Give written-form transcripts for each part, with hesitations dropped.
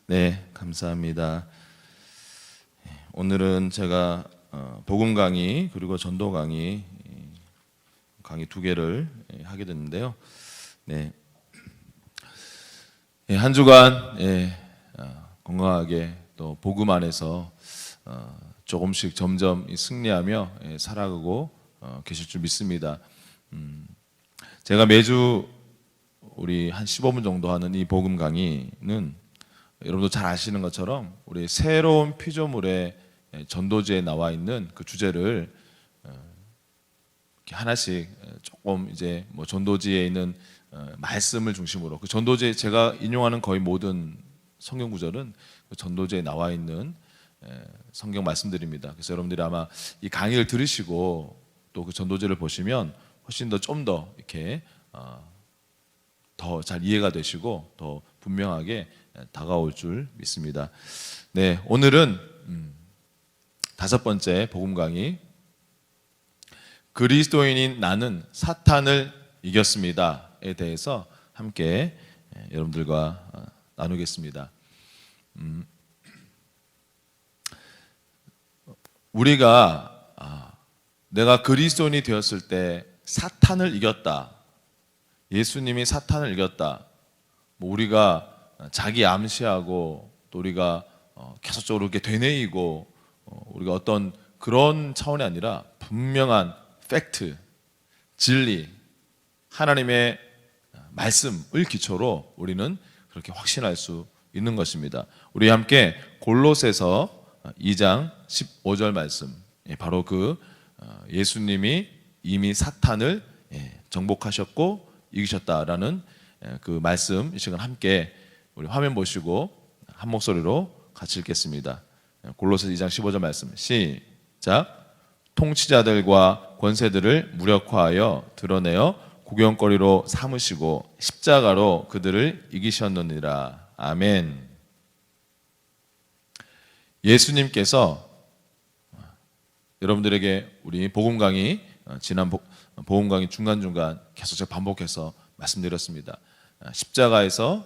네, 감사합니다. 오늘은 제가 복음 강의 그리고 전도 강의 두 개를 하게 됐는데요. 네, 한 주간 건강하게 또 복음 안에서 조금씩 점점 승리하며 살아가고 계실 줄 믿습니다. 제가 매주 우리 한 15분 정도 하는 이 복음 강의는 여러분도 잘 아시는 것처럼 우리 새로운 피조물의 전도지에 나와 있는 그 주제를 이렇게 하나씩 조금 이제 뭐 전도지에 있는 말씀을 중심으로 그 전도지에 제가 인용하는 거의 모든 성경 구절은 그 전도지에 나와 있는 성경 말씀들입니다. 그래서 여러분들이 아마 이 강의를 들으시고 또 그 전도지를 보시면 훨씬 더 좀 더 이렇게 더 잘 이해가 되시고 더 분명하게 다가올 줄 믿습니다. 네, 오늘은 다섯 번째 복음 강의, 그리스도인인 나는 사탄을 이겼습니다에 대해서 함께 여러분들과 나누겠습니다. 우리가 내가 그리스도인이 되었을 때 사탄을 이겼다, 예수님이 사탄을 이겼다, 뭐 우리가 자기 암시하고 또 우리가 계속적으로 이렇게 되뇌이고 우리가 어떤 그런 차원이 아니라 분명한 팩트, 진리, 하나님의 말씀을 기초로 우리는 그렇게 확신할 수 있는 것입니다. 우리 함께 골로새서 2장 15절 말씀, 바로 그 예수님이 이미 사탄을 정복하셨고 이기셨다라는 그 말씀, 이 시간 함께 우리 화면 보시고 한 목소리로 같이 읽겠습니다. 골로새서 2장 15절 말씀 시작. 통치자들과 권세들을 무력화하여 드러내어 구경거리로 삼으시고 십자가로 그들을 이기셨느니라. 아멘. 예수님께서 여러분들에게 우리 복음 강의, 지난 복음 강의 중간중간 계속 제가 반복해서 말씀드렸습니다. 십자가에서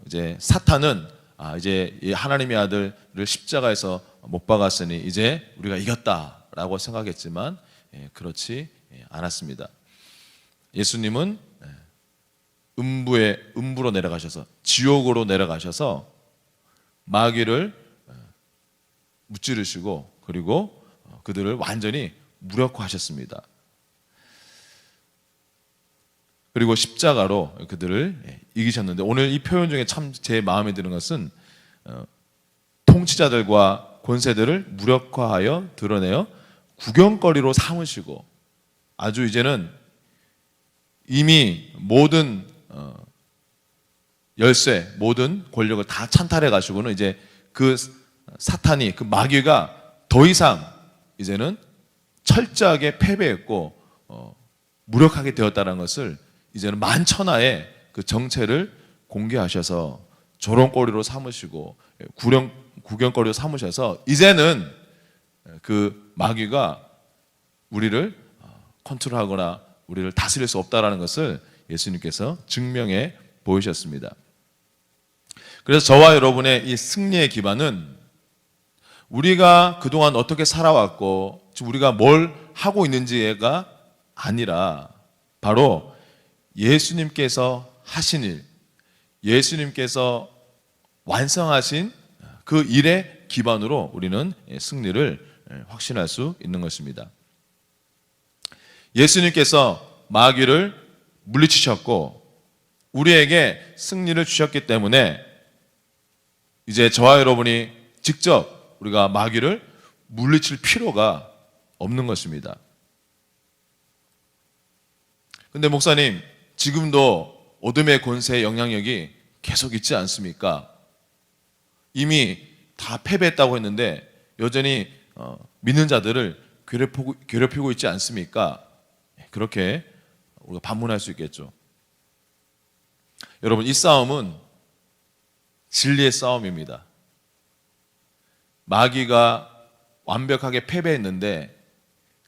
이제 사탄은 이제 하나님의 아들을 십자가에서 못 박았으니 이제 우리가 이겼다라고 생각했지만 그렇지 않았습니다. 예수님은 음부로 내려가셔서, 지옥으로 내려가셔서 마귀를 무찌르시고 그리고 그들을 완전히 무력화하셨습니다. 그리고 십자가로 그들을 이기셨는데, 오늘 이 표현 중에 참 제 마음에 드는 것은 통치자들과 권세들을 무력화하여 드러내어 구경거리로 삼으시고, 아주 이제는 이미 모든 열쇠, 모든 권력을 다 찬탈해 가시고는 이제 그 사탄이, 그 마귀가 더 이상 이제는 철저하게 패배했고 무력하게 되었다는 것을 이제는 만천하의 그 정체를 공개하셔서 조롱거리로 삼으시고 구경거리로 삼으셔서 이제는 그 마귀가 우리를 컨트롤하거나 우리를 다스릴 수 없다라는 것을 예수님께서 증명해 보이셨습니다. 그래서 저와 여러분의 이 승리의 기반은 우리가 그동안 어떻게 살아왔고 지금 우리가 뭘 하고 있는지가 아니라 바로 예수님께서 하신 일, 예수님께서 완성하신 그 일의 기반으로 우리는 승리를 확신할 수 있는 것입니다. 예수님께서 마귀를 물리치셨고 우리에게 승리를 주셨기 때문에 이제 저와 여러분이 직접 우리가 마귀를 물리칠 필요가 없는 것입니다. 근데 목사님, 지금도 어둠의 권세의 영향력이 계속 있지 않습니까? 이미 다 패배했다고 했는데 여전히 믿는 자들을 괴롭히고 있지 않습니까? 그렇게 우리가 반문할 수 있겠죠. 여러분, 이 싸움은 진리의 싸움입니다. 마귀가 완벽하게 패배했는데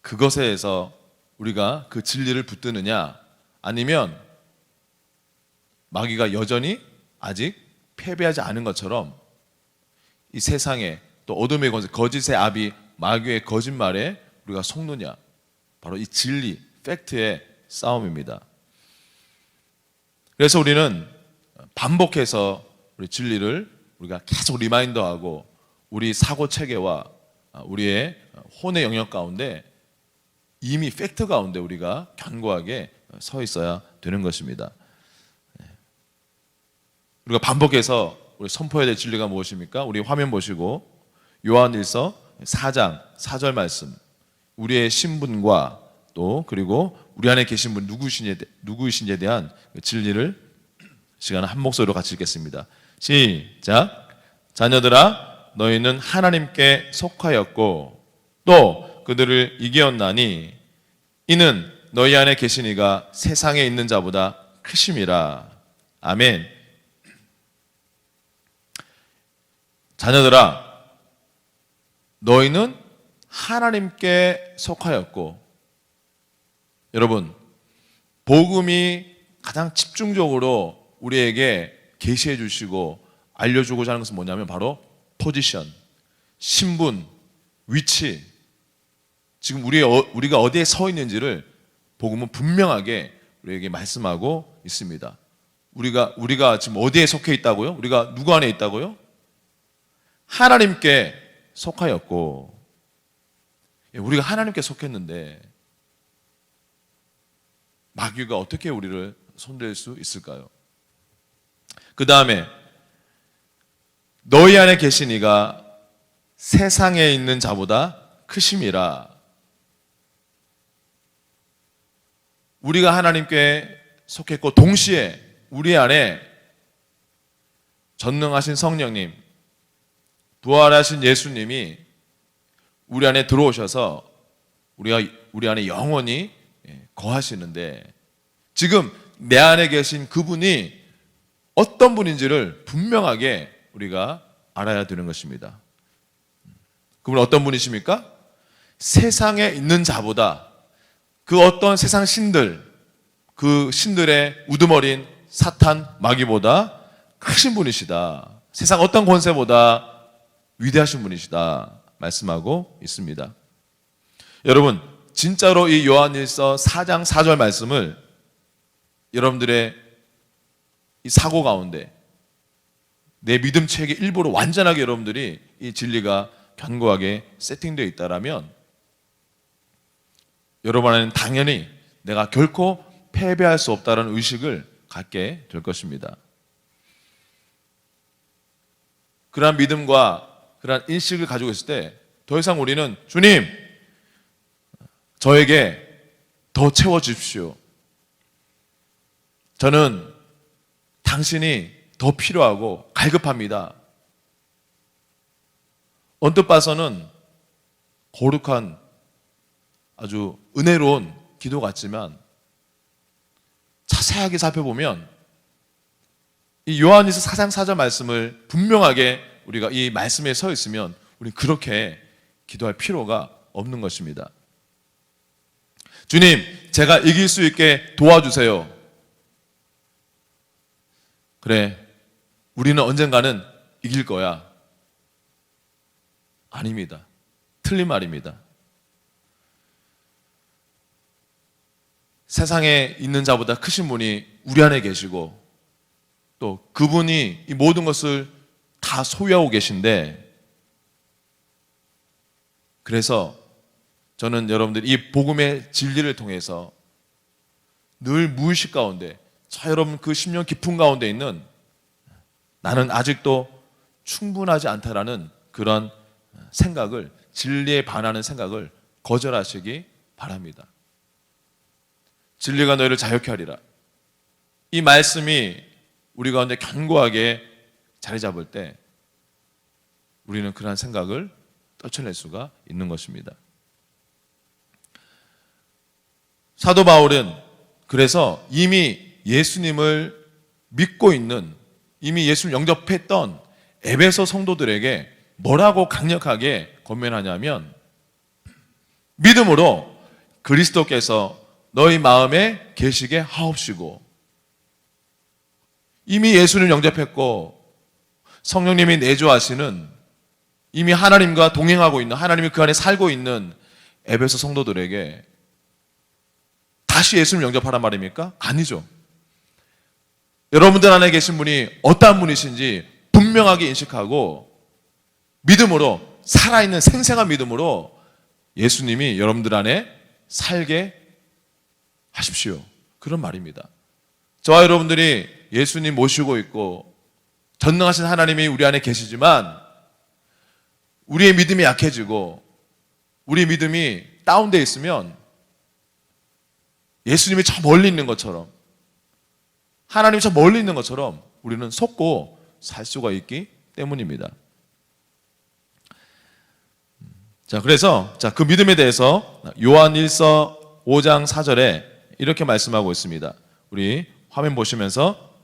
그것에 대해서 우리가 그 진리를 붙드느냐, 아니면 마귀가 여전히 아직 패배하지 않은 것처럼 이 세상에 또 어둠의 권세, 거짓의 아비 마귀의 거짓말에 우리가 속느냐? 바로 이 진리, 팩트의 싸움입니다. 그래서 우리는 반복해서 우리 진리를 우리가 계속 리마인더하고 우리 사고 체계와 우리의 혼의 영역 가운데 이미 팩트 가운데 우리가 견고하게 서 있어야 되는 것입니다. 우리가 반복해서 우리 선포해야 될 진리가 무엇입니까? 우리 화면 보시고 요한일서 4장 4절 말씀, 우리의 신분과 또 그리고 우리 안에 계신 분 누구이신지에 대한 진리를 시간 한 목소리로 같이 읽겠습니다. 시작. 자녀들아, 너희는 하나님께 속하였고 또 그들을 이기었나니 이는 너희 안에 계신 이가 세상에 있는 자보다 크심이라. 아멘. 자녀들아, 너희는 하나님께 속하였고, 여러분, 복음이 가장 집중적으로 우리에게 계시해 주시고 알려주고자 하는 것은 뭐냐면 바로 포지션, 신분, 위치, 지금 우리가 어디에 서 있는지를 복음은 분명하게 우리에게 말씀하고 있습니다. 우리가 지금 어디에 속해 있다고요? 우리가 누구 안에 있다고요? 하나님께 속하였고, 우리가 하나님께 속했는데 마귀가 어떻게 우리를 손댈 수 있을까요? 그 다음에 너희 안에 계신 이가 세상에 있는 자보다 크심이라. 우리가 하나님께 속했고 동시에 우리 안에 전능하신 성령님, 부활하신 예수님이 우리 안에 들어오셔서 우리 안에 영원히 거하시는데, 지금 내 안에 계신 그분이 어떤 분인지를 분명하게 우리가 알아야 되는 것입니다. 그분 어떤 분이십니까? 세상에 있는 자보다, 그 어떤 세상 신들, 그 신들의 우두머린 사탄 마귀보다 크신 분이시다. 세상 어떤 권세보다 위대하신 분이시다 말씀하고 있습니다. 여러분, 진짜로 이 요한일서 4장 4절 말씀을 여러분들의 이 사고 가운데 내 믿음 체계 일부로 완전하게 여러분들이 이 진리가 견고하게 세팅되어 있다라면 여러분 안에는 당연히 내가 결코 패배할 수 없다는 의식을 갖게 될 것입니다. 그러한 믿음과 그러한 인식을 가지고 있을 때 더 이상 우리는 주님, 저에게 더 채워주십시오. 저는 당신이 더 필요하고 갈급합니다. 언뜻 봐서는 거룩한 아주 은혜로운 기도 같지만 자세하게 살펴보면 이 요한일서 4장 4절 말씀을 분명하게 우리가 이 말씀에 서 있으면 우리는 그렇게 기도할 필요가 없는 것입니다. 주님, 제가 이길 수 있게 도와주세요. 그래, 우리는 언젠가는 이길 거야. 아닙니다. 틀린 말입니다. 세상에 있는 자보다 크신 분이 우리 안에 계시고 또 그분이 이 모든 것을 다 소유하고 계신데, 그래서 저는 여러분들 이 복음의 진리를 통해서 늘 무의식 가운데 저 여러분 그 심령 깊은 가운데 있는 나는 아직도 충분하지 않다라는 그런 생각을, 진리에 반하는 생각을 거절하시기 바랍니다. 진리가 너희를 자유케 하리라. 이 말씀이 우리 가운데 견고하게 자리 잡을 때 우리는 그러한 생각을 떨쳐낼 수가 있는 것입니다. 사도 바울은 그래서 이미 예수님을 믿고 있는, 이미 예수를 영접했던 에베소 성도들에게 뭐라고 강력하게 권면하냐면, 믿음으로 그리스도께서 너희 마음에 계시게 하옵시고, 이미 예수를 영접했고 성령님이 내주하시는 이미 하나님과 동행하고 있는, 하나님이 그 안에 살고 있는 에베소 성도들에게 다시 예수를 영접하란 말입니까? 아니죠. 여러분들 안에 계신 분이 어떠한 분이신지 분명하게 인식하고 믿음으로, 살아있는 생생한 믿음으로 예수님이 여러분들 안에 살게 하십시오. 그런 말입니다. 저와 여러분들이 예수님 모시고 있고 전능하신 하나님이 우리 안에 계시지만 우리의 믿음이 약해지고 우리의 믿음이 다운되어 있으면 예수님이 저 멀리 있는 것처럼, 하나님이 저 멀리 있는 것처럼 우리는 속고 살 수가 있기 때문입니다. 자, 그래서 그 믿음에 대해서 요한 1서 5장 4절에 이렇게 말씀하고 있습니다. 우리 화면 보시면서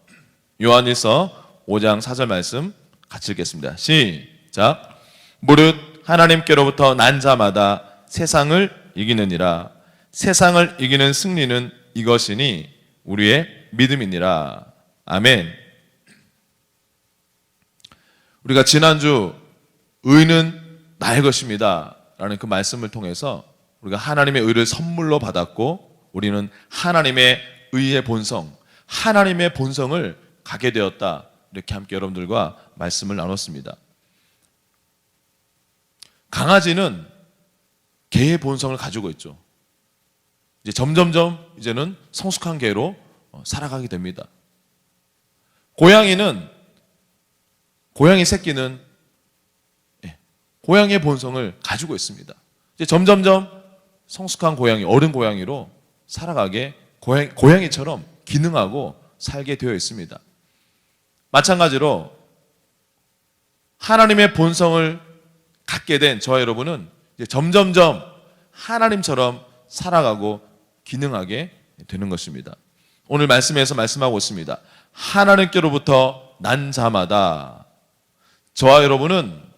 요한 1서 5장 4절 말씀 같이 읽겠습니다. 시작. 무릇 하나님께로부터 난 자마다 세상을 이기느니라. 세상을 이기는 승리는 이것이니 우리의 믿음이니라. 아멘. 우리가 지난주 의는 나의 것입니다 라는 그 말씀을 통해서 우리가 하나님의 의를 선물로 받았고 우리는 하나님의 의의 본성, 하나님의 본성을 가게 되었다, 이렇게 함께 여러분들과 말씀을 나눴습니다. 강아지는 개의 본성을 가지고 있죠. 이제 점점점 이제는 성숙한 개로 살아가게 됩니다. 고양이 새끼는 고양이의 본성을 가지고 있습니다. 이제 점점점 성숙한 고양이, 어른 고양이로 살아가게, 고양이처럼 기능하고 살게 되어 있습니다. 마찬가지로 하나님의 본성을 갖게 된 저와 여러분은 이제 점점점 하나님처럼 살아가고 기능하게 되는 것입니다. 오늘 말씀에서 말씀하고 있습니다. 하나님께로부터 난 자마다, 저와 여러분은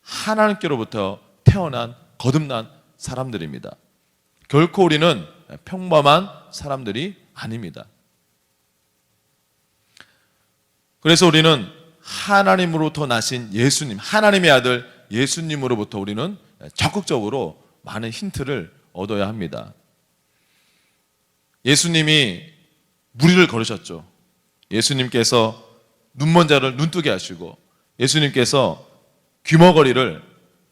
하나님께로부터 태어난 거듭난 사람들입니다. 결코 우리는 평범한 사람들이 아닙니다. 그래서 우리는 하나님으로부터 나신 예수님, 하나님의 아들 예수님으로부터 우리는 적극적으로 많은 힌트를 얻어야 합니다. 예수님이 무리를 걸으셨죠. 예수님께서 눈먼 자를 눈뜨게 하시고, 예수님께서 귀머거리를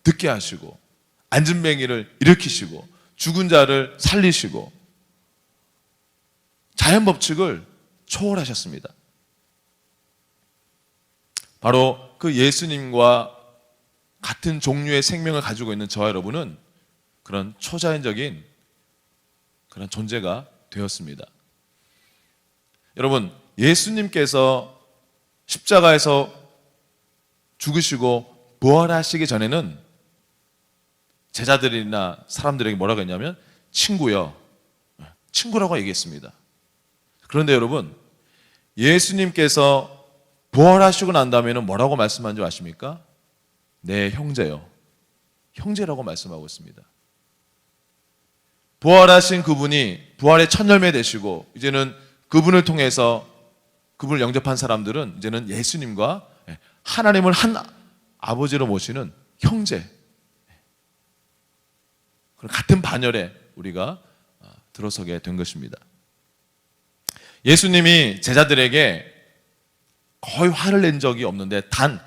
듣게 하시고, 앉은뱅이를 일으키시고, 죽은 자를 살리시고, 자연 법칙을 초월하셨습니다. 바로 그 예수님과 같은 종류의 생명을 가지고 있는 저와 여러분은 그런 초자연적인 그런 존재가 되었습니다. 여러분, 예수님께서 십자가에서 죽으시고 부활하시기 전에는 제자들이나 사람들에게 뭐라고 했냐면 친구요, 친구라고 얘기했습니다. 그런데 여러분, 예수님께서 부활하시고 난 다음에는 뭐라고 말씀한 줄 아십니까? 내 형제요, 형제라고 말씀하고 있습니다. 부활하신 그분이 부활의 첫 열매 되시고, 이제는 그분을 통해서 그분을 영접한 사람들은 이제는 예수님과 하나님을 한 아버지로 모시는 형제, 같은 반열에 우리가 들어서게 된 것입니다. 예수님이 제자들에게 거의 화를 낸 적이 없는데 딱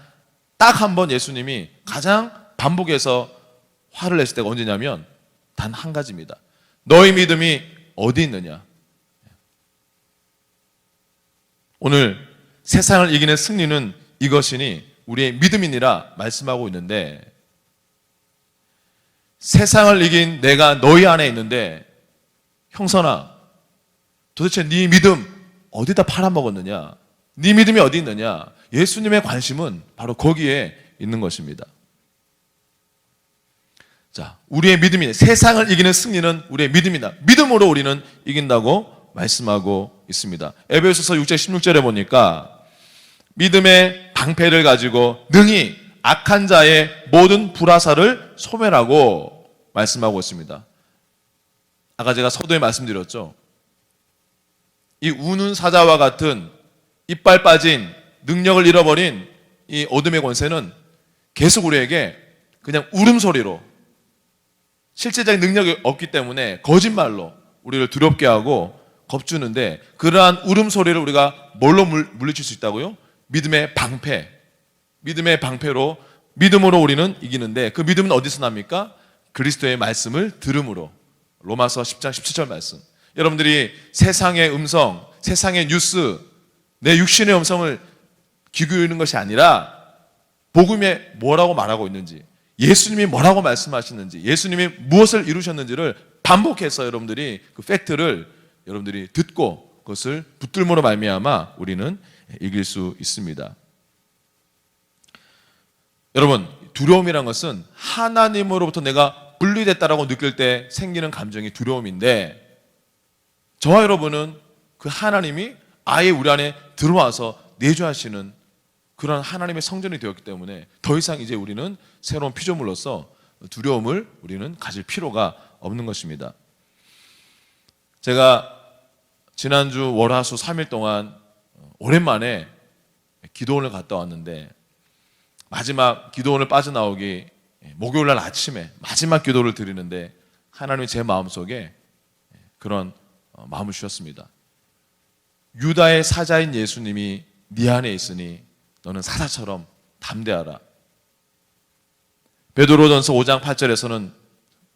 한 번 예수님이 가장 반복해서 화를 냈을 때가 언제냐면 단 한 가지입니다. 너희 믿음이 어디 있느냐? 오늘 세상을 이기는 승리는 이것이니 우리의 믿음이니라 말씀하고 있는데, 세상을 이긴 내가 너희 안에 있는데 형선아, 도대체 네 믿음 어디다 팔아먹었느냐? 네 믿음이 어디 있느냐? 예수님의 관심은 바로 거기에 있는 것입니다. 자, 우리의 믿음이, 세상을 이기는 승리는 우리의 믿음이다. 믿음으로 우리는 이긴다고 말씀하고 있습니다. 에베소서 6장 16절에 보니까 믿음의 방패를 가지고 능히 악한 자의 모든 불화살을 소멸하고 말씀하고 있습니다. 아까 제가 서두에 말씀드렸죠. 이 우는 사자와 같은 이빨 빠진, 능력을 잃어버린 이 어둠의 권세는 계속 우리에게 그냥 울음소리로, 실제적인 능력이 없기 때문에 거짓말로 우리를 두렵게 하고 겁주는데, 그러한 울음소리를 우리가 뭘로 물리칠 수 있다고요? 믿음의 방패. 믿음의 방패로, 믿음으로 우리는 이기는데, 그 믿음은 어디서 납니까? 그리스도의 말씀을 들음으로. 로마서 10장 17절 말씀. 여러분들이 세상의 음성, 세상의 뉴스, 내 육신의 음성을 귀 기울이는 것이 아니라 복음에 뭐라고 말하고 있는지, 예수님이 뭐라고 말씀하시는지, 예수님이 무엇을 이루셨는지를 반복해서 여러분들이 그 팩트를 여러분들이 듣고 그것을 붙들므로 말미암아 우리는 이길 수 있습니다. 여러분, 두려움이란 것은 하나님으로부터 내가 분리됐다라고 느낄 때 생기는 감정이 두려움인데, 저와 여러분은 그 하나님이 아예 우리 안에 들어와서 내주하시는 그런 하나님의 성전이 되었기 때문에 더 이상 이제 우리는 새로운 피조물로서 두려움을 우리는 가질 필요가 없는 것입니다. 제가 지난주 월화수 3일 동안 오랜만에 기도원을 갔다 왔는데, 마지막 기도원을 빠져나오기 목요일 날 아침에 마지막 기도를 드리는데 하나님이 제 마음속에 그런 마음을 주셨습니다. 유다의 사자인 예수님이 네 안에 있으니 너는 사자처럼 담대하라. 베드로전서 5장 8절에서는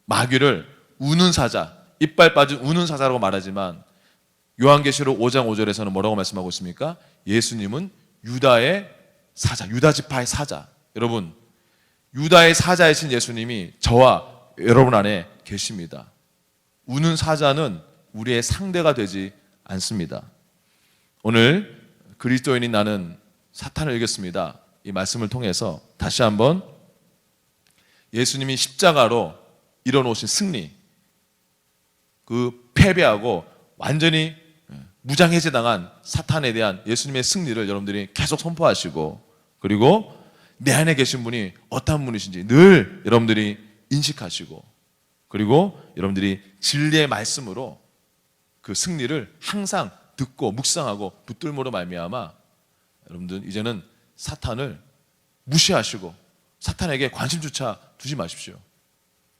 마귀를 우는 사자, 이빨 빠진 우는 사자라고 말하지만, 요한계시록 5장 5절에서는 뭐라고 말씀하고 있습니까? 예수님은 유다의 사자, 유다 지파의 사자. 여러분, 유다의 사자이신 예수님이 저와 여러분 안에 계십니다. 우는 사자는 우리의 상대가 되지 않습니다. 오늘 그리스도인인 나는 사탄을 이겼습니다. 이 말씀을 통해서 다시 한번 예수님이 십자가로 이뤄놓으신 승리, 그 패배하고 완전히 무장해제당한 사탄에 대한 예수님의 승리를 여러분들이 계속 선포하시고, 그리고 내 안에 계신 분이 어떤 분이신지 늘 여러분들이 인식하시고, 그리고 여러분들이 진리의 말씀으로 그 승리를 항상 듣고 묵상하고 붙들므로 말미암아 여러분들 이제는 사탄을 무시하시고 사탄에게 관심조차 두지 마십시오.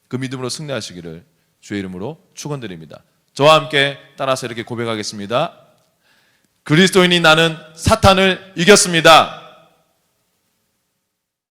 그 믿음으로 승리하시기를 주의 이름으로 축원드립니다. 저와 함께 따라서 이렇게 고백하겠습니다. 그리스도인이 나는 사탄을 이겼습니다.